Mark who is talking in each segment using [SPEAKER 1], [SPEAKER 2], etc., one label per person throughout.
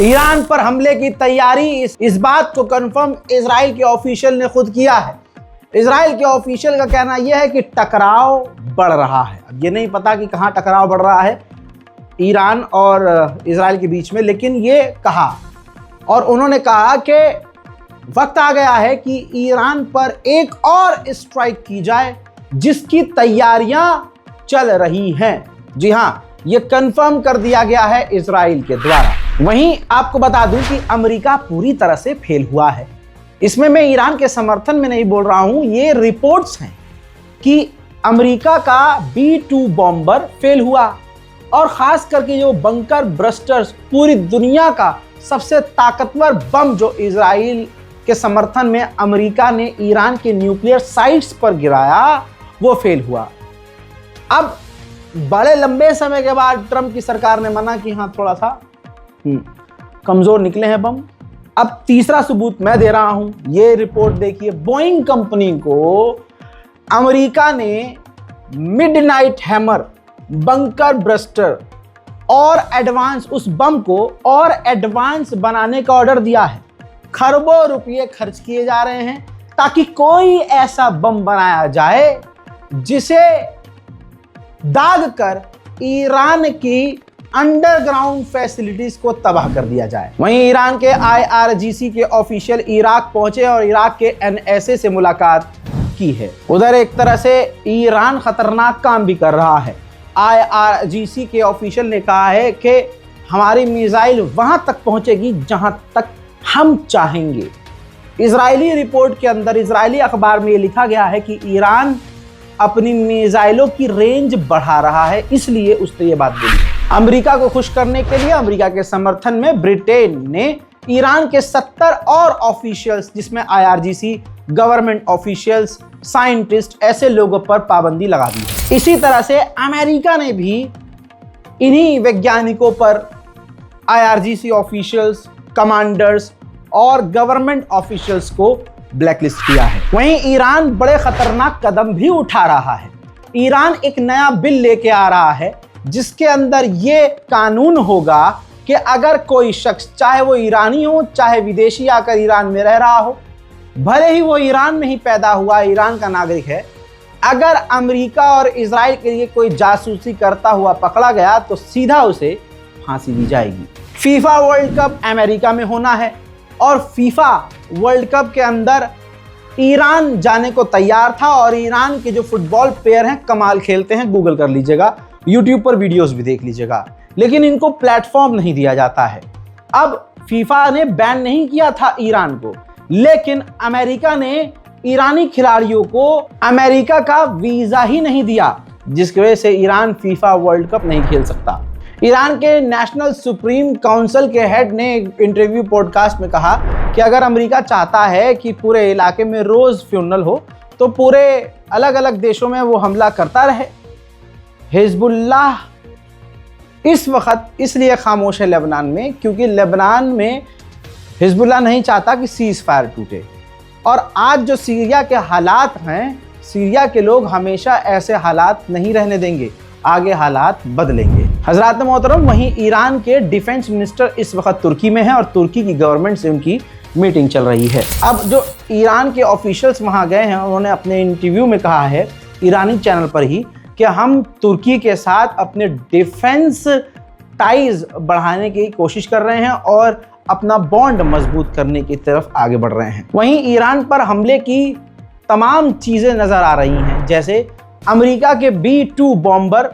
[SPEAKER 1] Iran पर हमले की तैयारी, इस बात को कंफर्म इजराइल के ऑफिशियल ने खुद किया है। इजराइल के ऑफिशियल का कहना यह है कि टकराव बढ़ रहा है। अब ये नहीं पता कि कहां टकराव बढ़ रहा है ईरान और इजराइल के बीच में, लेकिन ये कहा और उन्होंने कहा कि वक्त आ गया है कि ईरान पर एक और स्ट्राइक की जाए जिसकी तैयारियां चल रही हैं। जी हां, ये कंफर्म कर दिया गया है इजराइल के द्वारा। वहीं आपको बता दूं कि अमेरिका पूरी तरह से फेल हुआ है। इसमें मैं ईरान के समर्थन में नहीं बोल रहा हूं, ये रिपोर्ट्स हैं कि अमेरिका का B-2 बॉम्बर फेल हुआ और खास करके जो बंकर ब्रस्टर्स, पूरी दुनिया का सबसे ताकतवर बम जो इजराइल के समर्थन में अमेरिका ने ईरान के न्यूक्लियर साइट्स पर गिराया, वो फेल हुआ। अब बड़े लंबे समय के बाद ट्रंप की सरकार ने माना कि हाँ थोड़ा सा कमजोर निकले हैं बम। अब तीसरा सबूत मैं दे रहा हूं, ये रिपोर्ट देखिए। बोइंग कंपनी को अमेरिका ने मिडनाइट हैमर, बंकर ब्रस्टर और एडवांस, उस बम को और एडवांस बनाने का ऑर्डर दिया है। खरबों रुपये खर्च किए जा रहे हैं ताकि कोई ऐसा बम बनाया जाए जिसे दाग कर ईरान की अंडरग्राउंड फैसिलिटीज को तबाह कर दिया जाए। वहीं ईरान के IRGC के ऑफिशियल इराक पहुंचे और इराक के NSA से मुलाकात की है। उधर एक तरह से ईरान खतरनाक काम भी कर रहा है। IRGC के ऑफिशियल ने कहा है कि हमारी मिसाइल वहां तक पहुंचेगी जहां तक हम चाहेंगे। इजरायली रिपोर्ट के अंदर, इजरायली अखबार में ये लिखा गया है कि ईरान अपनी मिसाइलों की रेंज बढ़ा रहा है, इसलिए उसने ये बात बोली। अमेरिका को खुश करने के लिए अमेरिका के समर्थन में ब्रिटेन ने ईरान के 70 और ऑफिशियल्स, जिसमें IRGC, गवर्नमेंट ऑफिशियल्स, साइंटिस्ट, ऐसे लोगों पर पाबंदी लगा दी। इसी तरह से अमेरिका ने भी इन्हीं वैज्ञानिकों पर, IRGC ऑफिशियल्स, कमांडर्स और गवर्नमेंट ऑफिशियल्स को ब्लैकलिस्ट किया है। वहीं ईरान बड़े खतरनाक कदम भी उठा रहा है। ईरान एक नया बिल लेके आ रहा है जिसके अंदर ये कानून होगा कि अगर कोई शख्स, चाहे वो ईरानी हो चाहे विदेशी आकर ईरान में रह रहा हो, भले ही वो ईरान में ही पैदा हुआ, ईरान का नागरिक है, अगर अमेरिका और इजराइल के लिए कोई जासूसी करता हुआ पकड़ा गया तो सीधा उसे फांसी दी जाएगी। फीफा वर्ल्ड कप अमेरिका में होना है और फीफा वर्ल्ड कप के अंदर ईरान जाने को तैयार था और ईरान के जो फुटबॉल प्लेयर हैं कमाल खेलते हैं, गूगल कर लीजिएगा, यूट्यूब पर वीडियोस भी देख लीजिएगा, लेकिन इनको प्लेटफॉर्म नहीं दिया जाता है। अब फीफा ने बैन नहीं किया था ईरान को, लेकिन अमेरिका ने ईरानी खिलाड़ियों को अमेरिका का वीजा ही नहीं दिया, जिसकी वजह से ईरान फीफा वर्ल्ड कप नहीं खेल सकता। ईरान के नेशनल सुप्रीम काउंसिल के हेड ने इंटरव्यू पॉडकास्ट में कहा कि अगर अमेरिका चाहता है कि पूरे इलाके में रोज फ्यूनरल हो तो पूरे अलग अलग देशों में वो हमला करता रहे। हिजबुल्लाह इस वक्त इसलिए खामोश है लेबनान में, क्योंकि लेबनान में हिजबुल्लाह नहीं चाहता कि सीज फायर टूटे। और आज जो सीरिया के हालात हैं, सीरिया के लोग हमेशा ऐसे हालात नहीं रहने देंगे, आगे हालात बदलेंगे। हजरात मोहतरम, वहीं ईरान के डिफेंस मिनिस्टर इस वक्त तुर्की में हैं और तुर्की की गवर्नमेंट से उनकी मीटिंग चल रही है। अब जो ईरान के ऑफिशियल्स वहां गए हैं, उन्होंने अपने इंटरव्यू में कहा है ईरानी चैनल पर ही कि हम तुर्की के साथ अपने डिफेंस टाइज बढ़ाने की कोशिश कर रहे हैं और अपना बॉन्ड मजबूत करने की तरफ आगे बढ़ रहे हैं। वहीं ईरान पर हमले की तमाम चीज़ें नज़र आ रही हैं, जैसे अमेरिका के B-2 बॉम्बर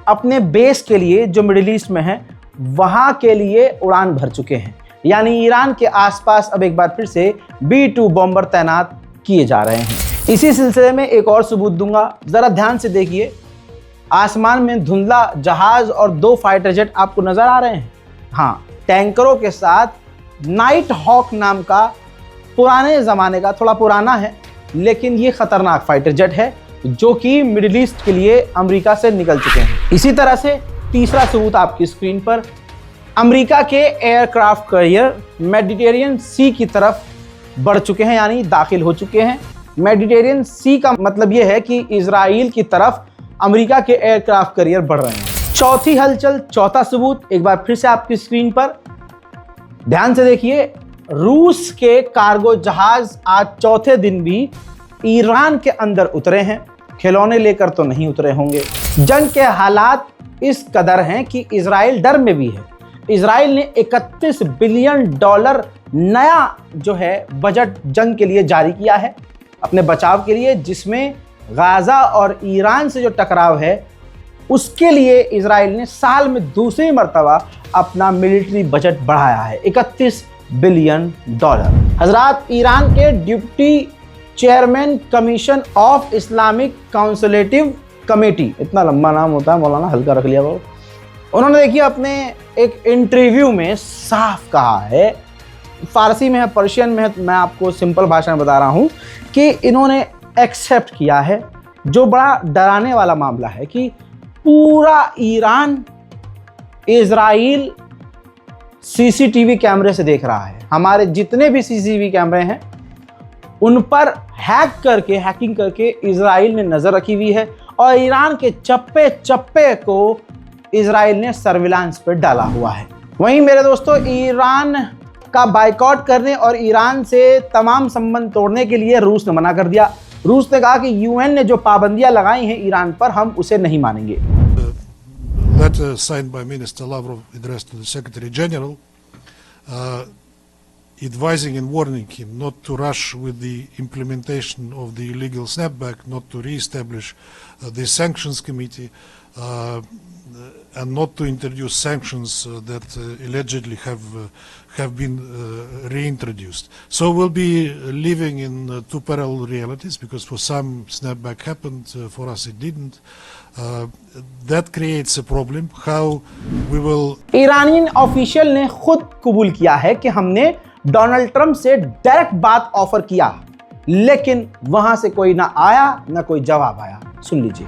[SPEAKER 1] अपने बेस के लिए जो मिडिल ईस्ट में है वहाँ के लिए उड़ान भर चुके हैं। यानी ईरान के आसपास अब एक बार फिर से B-2 बॉम्बर तैनात किए जा रहे हैं। इसी सिलसिले में एक और सबूत दूंगा, ज़रा ध्यान से देखिए। आसमान में धुंधला जहाज़ और 2 फाइटर जेट आपको नज़र आ रहे हैं। हाँ, टैंकरों के साथ नाइट हॉक नाम का पुराने ज़माने का, थोड़ा पुराना है लेकिन ये ख़तरनाक फाइटर जेट है जो कि मिडिल ईस्ट के लिए अमेरिका से निकल चुके हैं। इसी तरह से तीसरा सबूत आपकी स्क्रीन पर, अमेरिका के एयरक्राफ्ट कैरियर मेडिटेरियन सी की तरफ बढ़ चुके हैं, यानी दाखिल हो चुके हैं। मेडिटेरियन सी का मतलब ये है कि इजराइल की तरफ अमेरिका के एयरक्राफ्ट कैरियर बढ़ रहे हैं। चौथी हलचल, चौथा सबूत एक बार फिर से आपकी स्क्रीन पर, ध्यान से देखिए, रूस के कार्गो जहाज आज चौथे दिन भी ईरान के अंदर उतरे हैं, खिलौने लेकर तो नहीं उतरे होंगे। जंग के हालात इस कदर हैं कि इजराइल डर में भी है। इजराइल ने $31 बिलियन नया जो है बजट जंग के लिए जारी किया है अपने बचाव के लिए, जिसमें गाजा और ईरान से जो टकराव है उसके लिए इजराइल ने साल में दूसरी मर्तबा अपना मिलिट्री बजट बढ़ाया है $31 बिलियन। हजरात, ईरान के deputy chairman commission of Islamic consultative committee, इतना लंबा नाम होता है मौलाना, हल्का रख लिया वो, उन्होंने देखिए अपने एक इंटरव्यू में साफ कहा है, फारसी में है, पर्शियन में है, मैं आपको सिंपल भाषा में बता रहा हूं कि इन्होंने एक्सेप्ट किया है जो बड़ा डराने वाला मामला है कि पूरा ईरान इजराइल सीसीटीवी कैमरे से देख रहा है। हमारे जितने भी सीसीटीवी कैमरे हैं उन पर हैकिंग करके इजराइल ने नजर रखी हुई है और ईरान के चप्पे चप्पे को इजराइल ने सर्विलांस पर डाला हुआ है। वहीं मेरे दोस्तों, ईरान का बाइकॉट करने और ईरान से तमाम संबंध तोड़ने के लिए रूस ने मना कर दिया। रूस ने कहा कि यूएन ने जो पाबंदियां लगाई हैं ईरान पर, हम उसे नहीं मानेंगे।
[SPEAKER 2] Letter signed by Minister Lavrov addressed to the Secretary General, advising and warning him not to rush with the implementation of the illegal snapback, not to re-establish the sanctions committee, and not to introduce sanctions that allegedly have been reintroduced. So we'll be living in two parallel realities, because for some snapback happened, for us it didn't. That creates a problem. How we will...
[SPEAKER 1] Irani official ने खुद कबूल किया है कि हमने Donald Trump से direct बात offer किया, लेकिन वहां से कोई ना आया ना कोई जवाब आया। सुन लीजिए।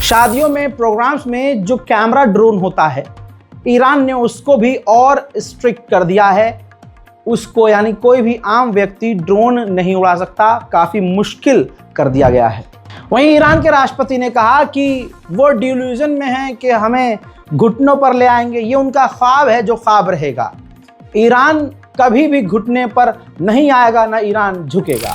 [SPEAKER 1] शादियों में प्रोग्राम्स में जो कैमरा ड्रोन होता है, ईरान ने उसको भी और स्ट्रिक्ट कर दिया है। उसको यानी कोई भी आम व्यक्ति ड्रोन नहीं उड़ा सकता, काफ़ी मुश्किल कर दिया गया है। वहीं ईरान के राष्ट्रपति ने कहा कि वो डिल्यूजन में है कि हमें घुटनों पर ले आएंगे। ये उनका ख्वाब है जो ख्वाब रहेगा। ईरान कभी भी घुटने पर नहीं आएगा, ना ईरान झुकेगा।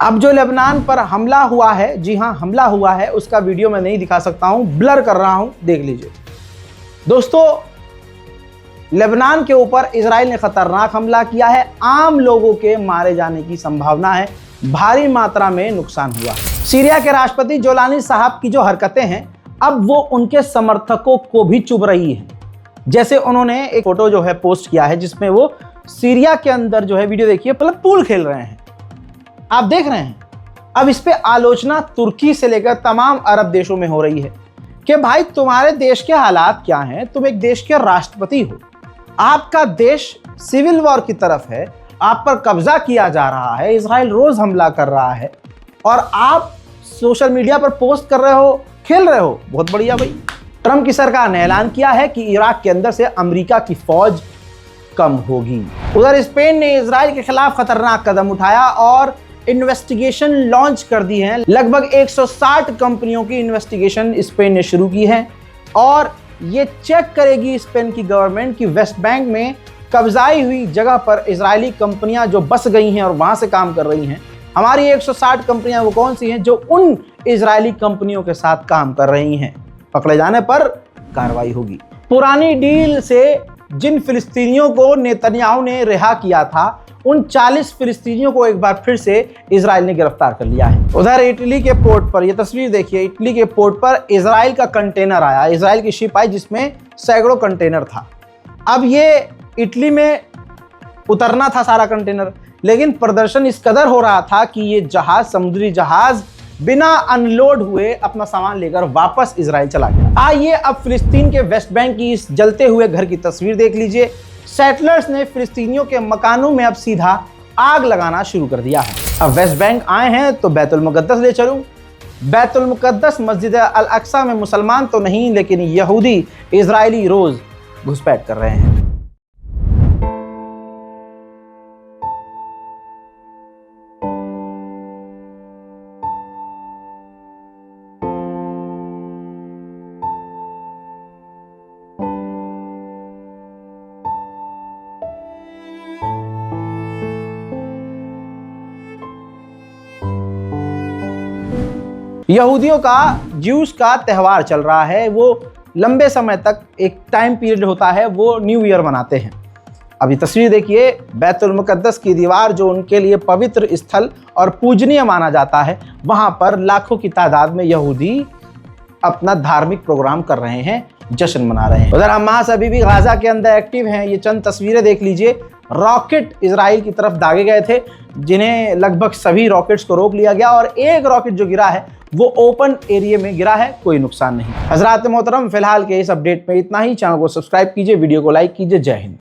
[SPEAKER 1] अब जो लेबनान पर हमला हुआ है, जी हाँ हमला हुआ है, उसका वीडियो मैं नहीं दिखा सकता हूँ, ब्लर कर रहा हूँ, देख लीजिए। दोस्तों, लेबनान के ऊपर इजराइल ने खतरनाक हमला किया है। आम लोगों के मारे जाने की संभावना है, भारी मात्रा में नुकसान हुआ है। सीरिया के राष्ट्रपति जोलानी साहब की जो हरकतें हैं, अब वो उनके समर्थकों को भी चुभ रही है। जैसे उन्होंने एक फोटो जो है पोस्ट किया है जिसमें वो सीरिया के अंदर जो है, वीडियो देखिए, मतलब पूल खेल रहे हैं, आप देख रहे हैं। अब इस पे आलोचना तुर्की से लेकर तमाम अरब देशों में हो रही है कि भाई तुम्हारे देश के हालात क्या हैं, तुम एक देश के राष्ट्रपति हो, आपका देश सिविल वॉर की तरफ है, आप पर कब्जा किया जा रहा है, इजराइल रोज हमला कर रहा है और आप सोशल मीडिया पर पोस्ट कर रहे हो, खेल रहे हो। बहुत बढ़िया भाई। ट्रंप की सरकार ने ऐलान किया है कि इराक के अंदर से अमेरिका की फौज कम होगी। उधर स्पेन ने इजराइल के खिलाफ खतरनाक कदम उठाया और इन्वेस्टिगेशन लॉन्च कर दी है। लगभग 160 कंपनियों की इन्वेस्टिगेशन स्पेन ने शुरू की है और ये चेक करेगी स्पेन की गवर्नमेंट कि वेस्ट बैंक में कब्जाई हुई जगह पर इजरायली कंपनियां जो बस गई हैं और वहां से काम कर रही हैं, हमारी 160 कंपनियां वो कौन सी हैं जो उन इजरायली कंपनियों के साथ काम कर रही हैं। पकड़े जाने पर कार्रवाई होगी। पुरानी डील से जिन फिलिस्तीनियों को नेतन्याहू ने रिहा किया था, उन 40 फिलिस्तीनियों को एक बार फिर से इजराइल ने गिरफ्तार कर लिया है। उधर इटली के पोर्ट पर, यह तस्वीर देखिए, इटली के पोर्ट पर इजराइल का कंटेनर आया, इजराइल की शिप आई जिसमें सैकड़ों कंटेनर था। अब ये इटली में उतरना था सारा कंटेनर, लेकिन प्रदर्शन इस कदर हो रहा था कि ये जहाज, समुद्री जहाज, बिना अनलोड हुए अपना सामान लेकर वापस इजराइल चला गया। आइए अब फिलिस्तीन के वेस्ट बैंक की इस जलते हुए घर की तस्वीर देख लीजिए। सेटलर्स ने फिलिस्तीनियों के मकानों में अब सीधा आग लगाना शुरू कर दिया है। अब वेस्ट बैंक आए हैं तो बैतुल मुकद्दस ले चलूं। बैतुल मुकद्दस मस्जिद अल अक्सा में मुसलमान तो नहीं, लेकिन यहूदी इजरायली रोज घुसपैठ कर रहे हैं। यहूदियों का ज्यूस का त्यौहार चल रहा है। वो लंबे समय तक एक टाइम पीरियड होता है, वो न्यू ईयर मनाते हैं। अभी तस्वीर देखिए, बैतुल मुकद्दस की दीवार जो उनके लिए पवित्र स्थल और पूजनीय माना जाता है, वहां पर लाखों की तादाद में यहूदी अपना धार्मिक प्रोग्राम कर रहे हैं, जश्न मना रहे हैं। उधर हमास अभी भी गाजा के अंदर एक्टिव हैं। ये चंद तस्वीरें देख लीजिए। रॉकेट इजराइल की तरफ दागे गए थे, जिन्हें लगभग सभी रॉकेट्स को रोक लिया गया और एक रॉकेट जो गिरा है वो ओपन एरिया में गिरा है, कोई नुकसान नहीं। हजरात मोहतरम, फिलहाल के इस अपडेट में इतना ही। चैनल को सब्सक्राइब कीजिए, वीडियो को लाइक कीजिए। जय हिंद।